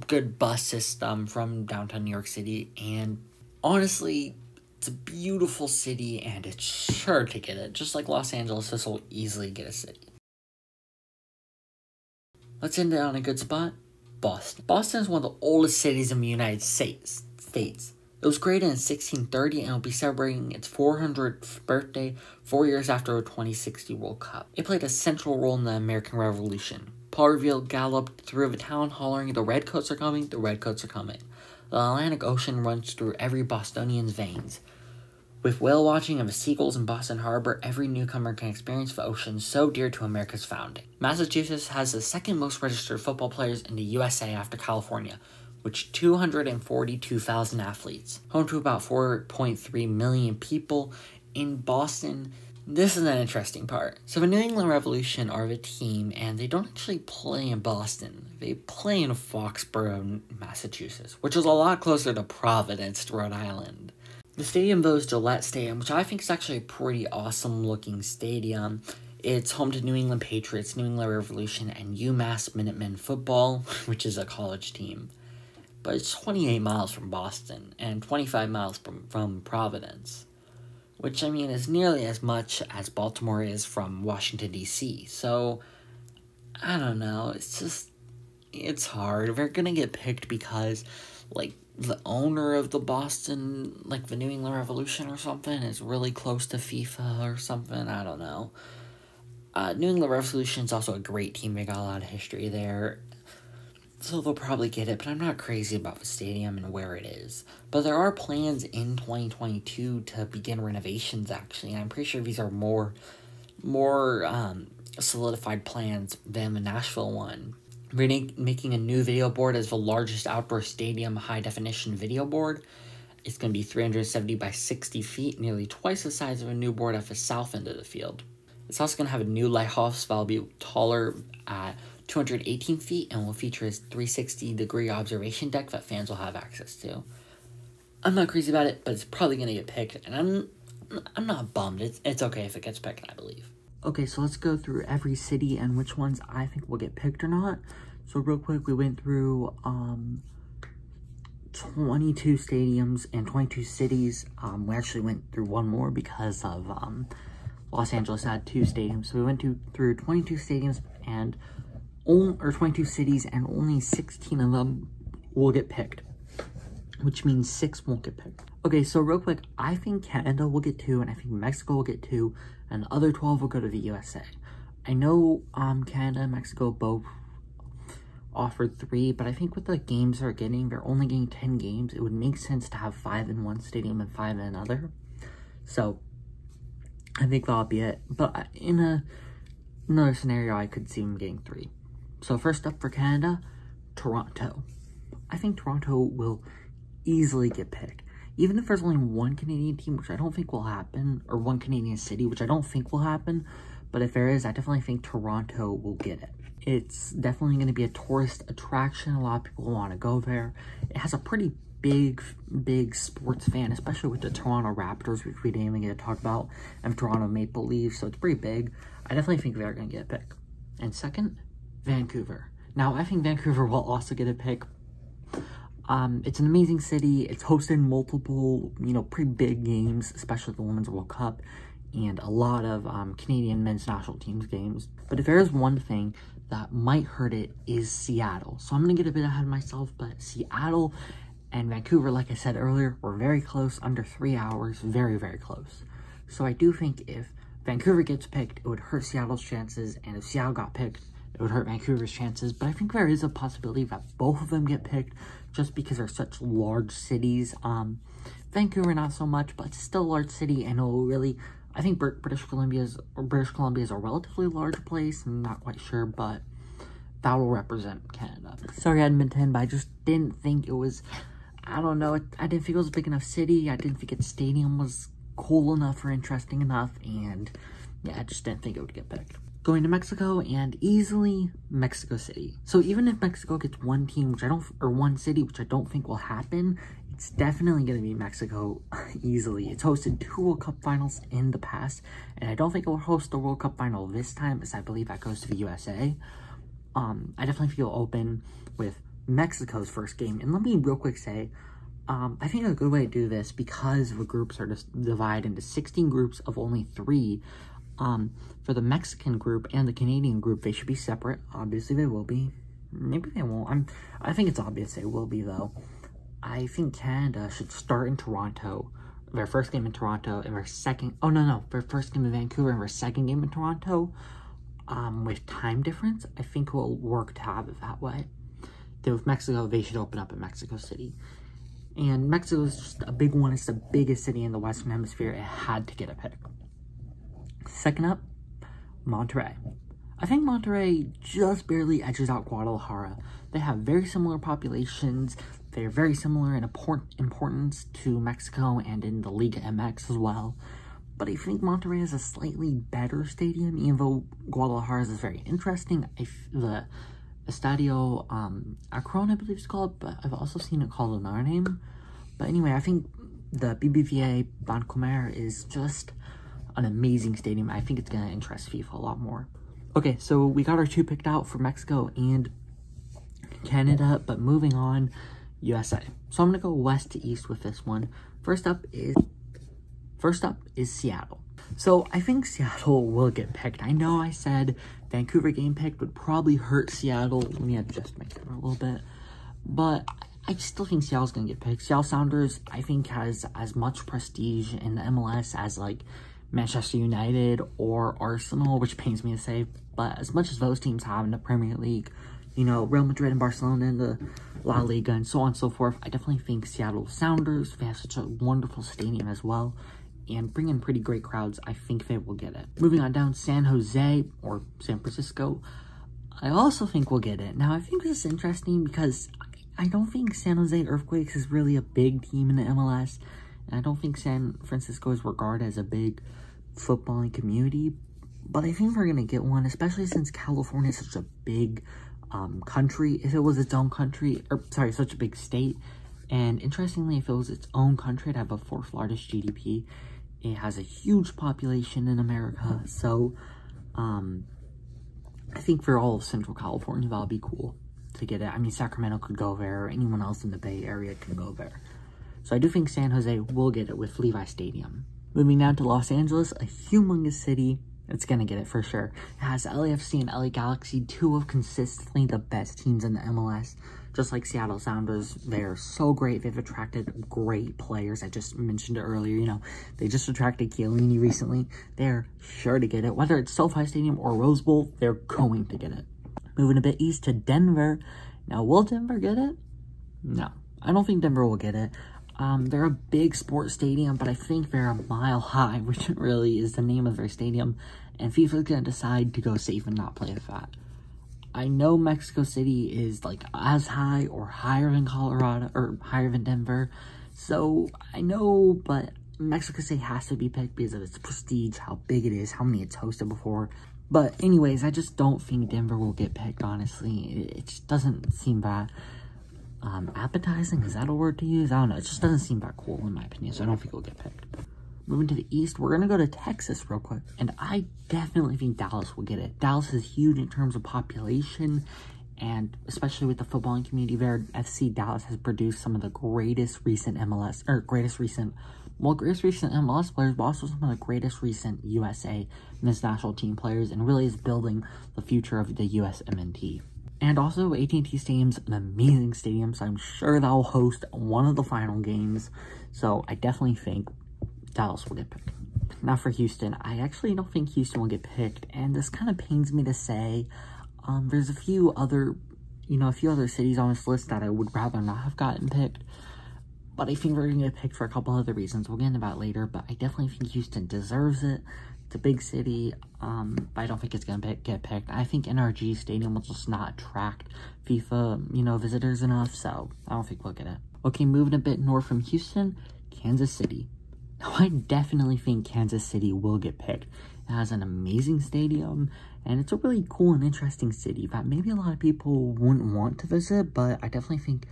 good bus system from downtown New York City. And honestly, it's a beautiful city, and it's sure to get it. Just like Los Angeles, this will easily get a city. Let's end it on a good spot. Boston. Boston is one of the oldest cities in the United States. It was created in 1630 and will be celebrating its 400th birthday 4 years after the 2060 World Cup. It played a central role in the American Revolution. Paul Revere galloped through the town hollering, "The Redcoats are coming, the Redcoats are coming." The Atlantic Ocean runs through every Bostonian's veins. With whale watching and the seagulls in Boston Harbor, every newcomer can experience the ocean so dear to America's founding. Massachusetts has the second most registered football players in the USA after California, with 242,000 athletes. Home to about 4.3 million people in Boston. This is an interesting part. So the New England Revolution are the team, and they don't actually play in Boston. They play in Foxborough, Massachusetts, which is a lot closer to Providence, Rhode Island. The stadium, though, is Gillette Stadium, which I think is actually a pretty awesome-looking stadium. It's home to New England Patriots, New England Revolution, and UMass Minutemen football, which is a college team. But it's 28 miles from Boston and 25 miles from Providence, which, I mean, is nearly as much as Baltimore is from Washington, D.C. So, I don't know. It's hard. They're going to get picked because, the owner of the Boston, the New England Revolution or something, is really close to FIFA or something. I don't know. New England Revolution is also a great team. They got a lot of history there. So they'll probably get it, but I'm not crazy about the stadium and where it is. But there are plans in 2022 to begin renovations, actually. And I'm pretty sure these are more solidified plans than the Nashville one. We're making a new video board as the largest outdoor stadium high-definition video board. It's going to be 370 by 60 feet, nearly twice the size of a new board at the south end of the field. It's also going to have a new lighthouse that will be taller at 218 feet and will feature a 360-degree observation deck that fans will have access to. I'm not crazy about it, but it's probably going to get picked, and I'm not bummed. It's okay if it gets picked, I believe. Okay, so let's go through every city and which ones I think will get picked or not. So real quick, we went through 22 stadiums and 22 cities. We actually went through one more because of Los Angeles had 2 stadiums. So we went through 22 stadiums and 22 cities, and only 16 of them will get picked. which means 6 won't get picked. Okay, so real quick, I think Canada will get 2, and I think Mexico will get 2, and the other 12 will go to the USA. I know Canada and Mexico both offered 3, but I think with the games they're getting, they're only getting 10 games. It would make sense to have 5 in one stadium and 5 in another. So I think that'll be it. But in another scenario, I could see them getting 3. So first up for Canada, Toronto. I think Toronto will easily get picked. Even if there's only one Canadian team, which I don't think will happen, or one Canadian city, which I don't think will happen, but if there is, I definitely think Toronto will get it. It's definitely going to be a tourist attraction. A lot of people want to go there. It has a pretty big sports fan, especially with the Toronto Raptors, which we didn't even get to talk about, and Toronto Maple Leafs, so it's pretty big. I definitely think they're going to get a pick. And second, Vancouver. Now, I think Vancouver will also get a pick. It's an amazing city. It's hosted multiple, pretty big games, especially the Women's World Cup, and a lot of Canadian men's national teams games. But if there is one thing that might hurt it, is Seattle. So I'm going to get a bit ahead of myself, but Seattle and Vancouver, like I said earlier, were very close, under 3 hours, very, very close. So I do think if Vancouver gets picked, it would hurt Seattle's chances, and if Seattle got picked, it would hurt Vancouver's chances. But I think there is a possibility that both of them get picked, just because they're such large cities. Vancouver not so much, but it's still a large city, and it'll really, I think British Columbia is a relatively large place. I'm not quite sure, but that will represent Canada. Sorry, Edmonton, but I just didn't think it was, I don't know, I didn't think it was a big enough city. I didn't think its stadium was cool enough or interesting enough, and yeah, I just didn't think it would get picked. Going to Mexico, and easily Mexico City. So even if Mexico gets one team, or one city, which I don't think will happen, it's definitely going to be Mexico easily. It's hosted 2 World Cup finals in the past, and I don't think it will host the World Cup final this time, as I believe that goes to the USA. I definitely feel open with Mexico's first game. And let me real quick say, I think a good way to do this, because the groups are just divided into 16 groups of only 3, for the Mexican group and the Canadian group, they should be separate. Obviously, they will be. Maybe they won't. I think it's obvious they will be, though. I think Canada should start in Toronto, their first game in Toronto, and their second... Oh, no. Their first game in Vancouver and their second game in Toronto. With time difference, I think it will work to have it that way. Then with Mexico, they should open up in Mexico City. And Mexico is just a big one. It's the biggest city in the Western Hemisphere. It had to get a pick. Second up, Monterrey. I think Monterrey just barely edges out Guadalajara. They have very similar populations. They're very similar in importance to Mexico and in the Liga MX as well. But I think Monterrey has a slightly better stadium, even though Guadalajara's is very interesting. The Estadio Akron, I believe it's called, but I've also seen it called another name. But anyway, I think the BBVA Bancomer is just an amazing stadium. I think it's going to interest FIFA a lot more. Okay, so we got our 2 picked out for Mexico and Canada, but moving on, USA. So I'm going to go west to east with this one. First up is Seattle. So I think Seattle will get picked. I know I said Vancouver game picked would probably hurt Seattle. Let me adjust my camera a little bit. But I still think Seattle's going to get picked. Seattle Sounders, I think, has as much prestige in the MLS as, like, Manchester United or Arsenal, which pains me to say, but as much as those teams have in the Premier League, Real Madrid and Barcelona in the La Liga and so on and so forth, I definitely think Seattle Sounders, they have such a wonderful stadium as well, and bring in pretty great crowds. I think they will get it. Moving on down, San Jose or San Francisco, I also think we'll get it. Now, I think this is interesting because I don't think San Jose Earthquakes is really a big team in the MLS, and I don't think San Francisco is regarded as a big footballing community, but I think we're going to get one, especially since California is such a big country. If it was its own country, such a big state, and interestingly, if it was its own country, it'd have the 4th largest GDP. It has a huge population in America, so I think for all of Central California, that'll be cool to get it. I mean, Sacramento could go there, or anyone else in the Bay Area can go there. So I do think San Jose will get it with Levi Stadium. Moving down to Los Angeles, a humongous city, It's gonna get it for sure. It has LAFC and LA Galaxy, two of consistently the best teams in the MLS. Just like Seattle Sounders, they're so great. They've attracted great players. I just mentioned it earlier, you know, they just attracted Chiellini recently. They're sure to get it. Whether it's SoFi Stadium or Rose Bowl, they're going to get it. Moving a bit east to Denver. Now, will Denver get it? No, I don't think Denver will get it. They're a big sports stadium, but I think they're a mile high, which really is the name of their stadium. And FIFA's going to decide to go safe and not play with that. I know Mexico City is like as high or higher than Colorado or higher than Denver. So I know, but Mexico City has to be picked because of its prestige, how big it is, how many it's hosted before. But anyways, I just don't think Denver will get picked, honestly. It just doesn't seem that appetizing. Is that a word to use? I don't know. It just doesn't seem that cool in my opinion, so I don't think it'll get picked. Moving to the east, we're going to go to Texas real quick. And I definitely think Dallas will get it. Dallas is huge in terms of population. And especially with the footballing community there, FC Dallas has produced some of the greatest recent MLS players, but also some of the greatest recent USA men's national team players. And really is building the future of the USMNT. And also, AT&T Stadium's an amazing stadium. So I'm sure that will host one of the final games. So I definitely think Dallas will get picked. Now for Houston, I actually don't think Houston will get picked, and this kind of pains me to say. There's a few other cities on this list that I would rather not have gotten picked, but I think we're going to get picked for a couple other reasons. We'll get into that later, but I definitely think Houston deserves it. It's a big city, but I don't think it's going to get picked. I think NRG Stadium will just not attract FIFA, visitors enough, so I don't think we'll get it. Okay, moving a bit north from Houston, Kansas City. Now, I definitely think Kansas City will get picked. It has an amazing stadium, and it's a really cool and interesting city that maybe a lot of people wouldn't want to visit, but I definitely think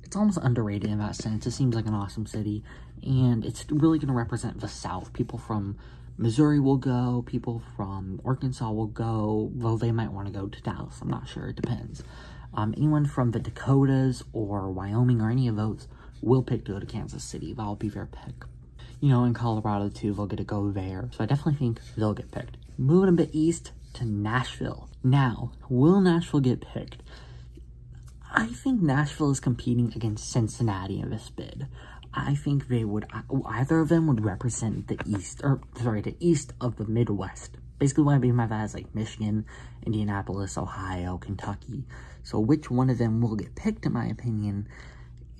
it's almost underrated in that sense. It seems like an awesome city, and it's really going to represent the South. People from Missouri will go, people from Arkansas will go, though they might want to go to Dallas. I'm not sure. It depends. Anyone from the Dakotas or Wyoming or any of those will pick to go to Kansas City. That'll be their pick. In Colorado, too, they'll get to go there. So I definitely think they'll get picked. Moving a bit east to Nashville. Now, will Nashville get picked? I think Nashville is competing against Cincinnati in this bid. I think either of them would represent the east of the Midwest. Basically, what I mean by that is like Michigan, Indianapolis, Ohio, Kentucky. So which one of them will get picked, in my opinion?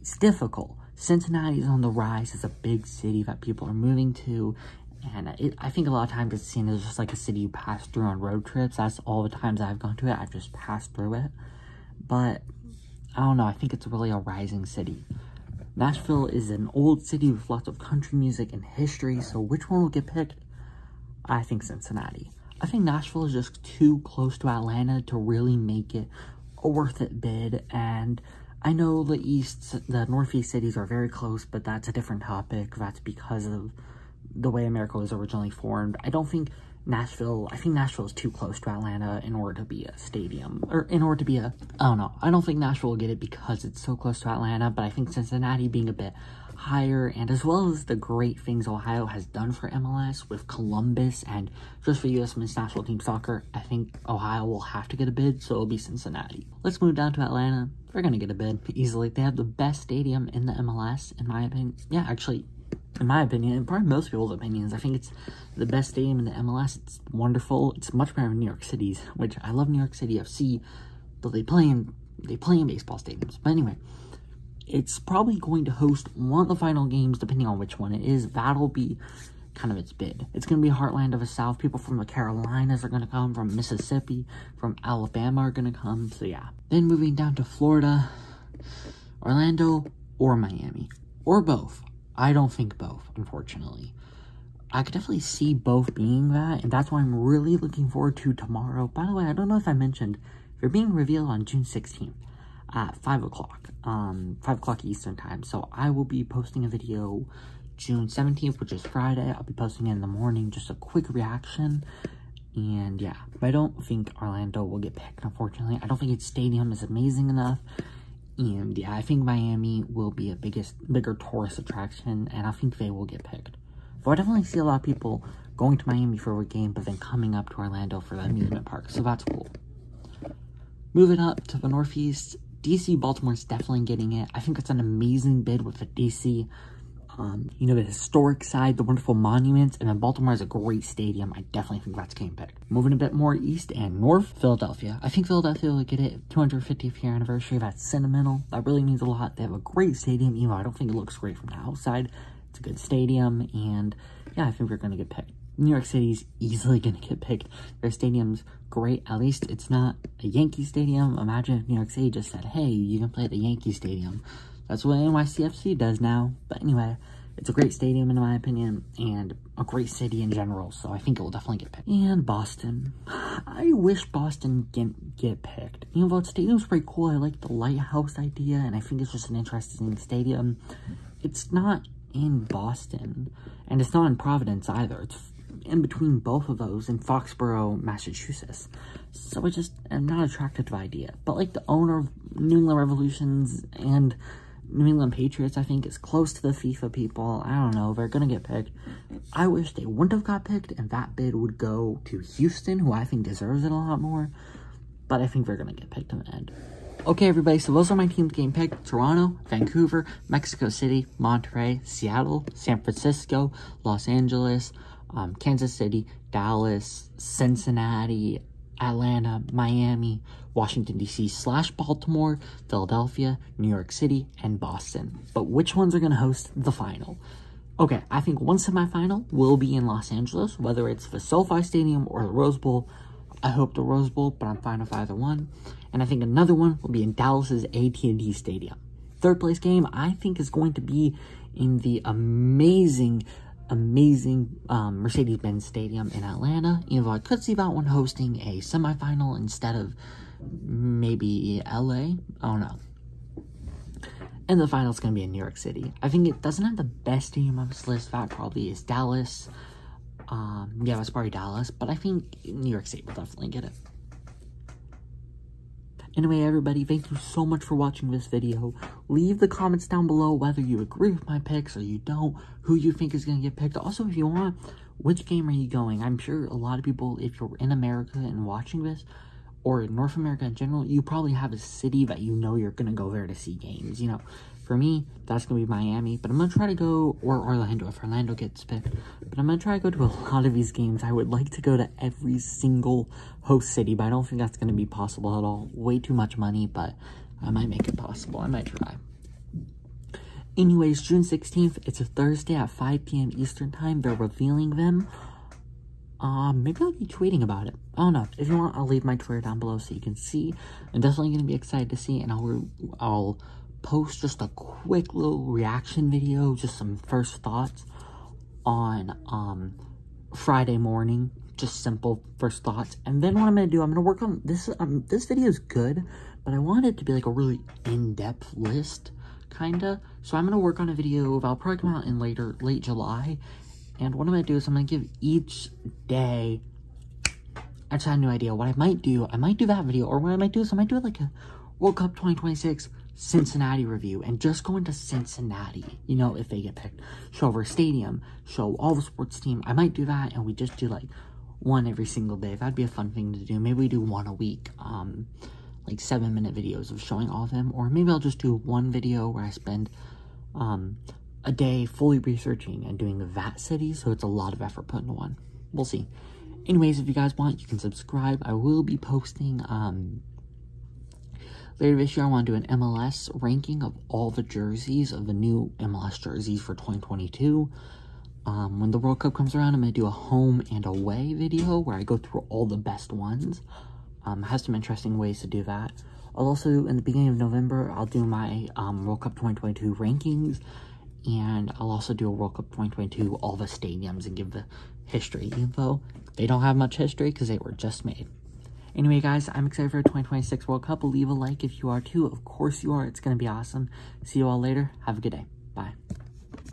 It's difficult. Cincinnati is on the rise as a big city that people are moving to, and I think a lot of times it's seen as just like a city you pass through on road trips. That's all the times I've gone to it. I've just passed through it. But I don't know. I think it's really a rising city. Nashville is an old city with lots of country music and history, so which one will get picked? I think Cincinnati. I think Nashville is just too close to Atlanta to really make it a worth it bid, and I know the Northeast cities are very close, but that's a different topic. That's because of the way America was originally formed. I think Nashville is too close to Atlanta in order to be a stadium, or in order to be I don't know. I don't think Nashville will get it because it's so close to Atlanta, but I think Cincinnati being a bit higher, and as well as the great things Ohio has done for MLS with Columbus and just for U.S. men's national team soccer, I think Ohio will have to get a bid, so it'll be Cincinnati. Let's move down to Atlanta. They're going to get a bid easily. They have the best stadium in the MLS, in my opinion. Yeah, actually, in my opinion, and probably most people's opinions, I think it's the best stadium in the MLS. It's wonderful. It's much better than New York City's, which I love New York City FC, though they play in baseball stadiums. But anyway, it's probably going to host one of the final games, depending on which one it is. That'll be kind of its bid. It's going to be a heartland of the South. People from the Carolinas are going to come, from Mississippi, from Alabama are going to come, so yeah. Then moving down to Florida, Orlando or Miami, or both. I don't think both, unfortunately. I could definitely see both being that, and that's why I'm really looking forward to tomorrow. By the way, I don't know if I mentioned, they're being revealed on June 16th at 5 o'clock, 5 o'clock Eastern time. So I will be posting a video June 17th, which is Friday. I'll be posting it in the morning, just a quick reaction. And yeah, but I don't think Orlando will get picked, unfortunately. I don't think its stadium is amazing enough. And yeah, I think Miami will be a bigger tourist attraction, and I think they will get picked. But I definitely see a lot of people going to Miami for a game, but then coming up to Orlando for the amusement park. So that's cool. Moving up to the Northeast, DC Baltimore's definitely getting it. I think it's an amazing bid with the DC, you know, the historic side, the wonderful monuments, and then Baltimore is a great stadium. I definitely think that's game picked. Moving a bit more east and north, Philadelphia. I think Philadelphia will get it. 250th year anniversary. That's sentimental. That really means a lot. They have a great stadium, even though I don't think it looks great from the outside. It's a good stadium, and yeah, I think we're going to get picked. New York City's easily going to get picked. Their stadium's great. At least it's not a Yankee stadium. Imagine if New York City just said, hey, you can play at the Yankee Stadium. That's what NYCFC does now. But anyway, it's a great stadium in my opinion, and a great city in general, so I think it will definitely get picked. And Boston. I wish Boston didn't get picked. You know, the stadium's pretty cool. I like the lighthouse idea, and I think it's just an interesting stadium. It's not in Boston, and it's not in Providence either. It's in between both of those in Foxborough, Massachusetts. So I just am not attracted to the idea. But like the owner of New England Revolutions and New England Patriots, I think, is close to the FIFA people. I don't know. They're going to get picked. I wish they wouldn't have got picked, and that bid would go to Houston, who I think deserves it a lot more. But I think they're going to get picked in the end. Okay, everybody, so those are my teams getting picked. Toronto, Vancouver, Mexico City, Monterrey, Seattle, San Francisco, Los Angeles, Kansas City, Dallas, Cincinnati, Atlanta, Miami, Washington, D.C. / Baltimore, Philadelphia, New York City, and Boston. But which ones are going to host the final? Okay, I think one semifinal will be in Los Angeles, whether it's the SoFi Stadium or the Rose Bowl. I hope the Rose Bowl, but I'm fine with either one. And I think another one will be in Dallas's AT&T Stadium. Third place game, I think, is going to be in the amazing Mercedes-Benz Stadium in Atlanta. Even though I could see that one hosting a semifinal instead of maybe LA. I don't know. And the final's going to be in New York City. I think it doesn't have the best stadium on this list. That probably is Dallas. Yeah, that's probably Dallas. But I think New York City will definitely get it. Anyway, everybody, thank you so much for watching this video. Leave the comments down below whether you agree with my picks or you don't, who you think is going to get picked. Also, if you want, which game are you going? I'm sure a lot of people, if you're in America and watching this, or in North America in general, you probably have a city that you know you're going to go there to see games. You know, for me, that's going to be Miami, but I'm going to try to go, or Orlando if Orlando gets picked, but I'm going to try to go to a lot of these games. I would like to go to every single host city, but I don't think that's going to be possible at all. Way too much money, but I might make it possible. I might try. Anyways, June 16th, it's a Thursday at 5 p.m. Eastern Time. They're revealing them. Maybe I'll be tweeting about it. I don't know. If you want, I'll leave my Twitter down below so you can see. I'm definitely going to be excited to see, and I'll post just a quick little reaction video, just some first thoughts on Friday morning. Just simple first thoughts. And then what I'm going to do, I'm going to work on this. This video is good, but I want it to be like a really in-depth list, kind of. So I'm going to work on a video that'll probably come out in late July. And what I'm going to do is I'm going to give each day, I just had no idea what I might do. I might do that video, or what I might do is I might do like a World Cup 2026 Cincinnati review, and just go into Cincinnati, you know, if they get picked. Show over stadium, show all the sports team. I might do that, and we just do like one every single day. That'd be a fun thing to do. Maybe we do one a week, like 7-minute videos of showing all of them, or maybe I'll just do one video where I spend a day fully researching and doing that city, so it's a lot of effort put into one. We'll see. Anyways, if you guys want, you can subscribe. I will be posting, later this year, I want to do an MLS ranking of all the jerseys, of the new MLS jerseys for 2022. When the World Cup comes around, I'm going to do a home and away video where I go through all the best ones. It has some interesting ways to do that. I'll also, in the beginning of November, I'll do my World Cup 2022 rankings. And I'll also do a World Cup 2022, all the stadiums, and give the history info. They don't have much history because they were just made. Anyway, guys, I'm excited for the 2026 World Cup. Leave a like if you are too. Of course you are. It's going to be awesome. See you all later. Have a good day.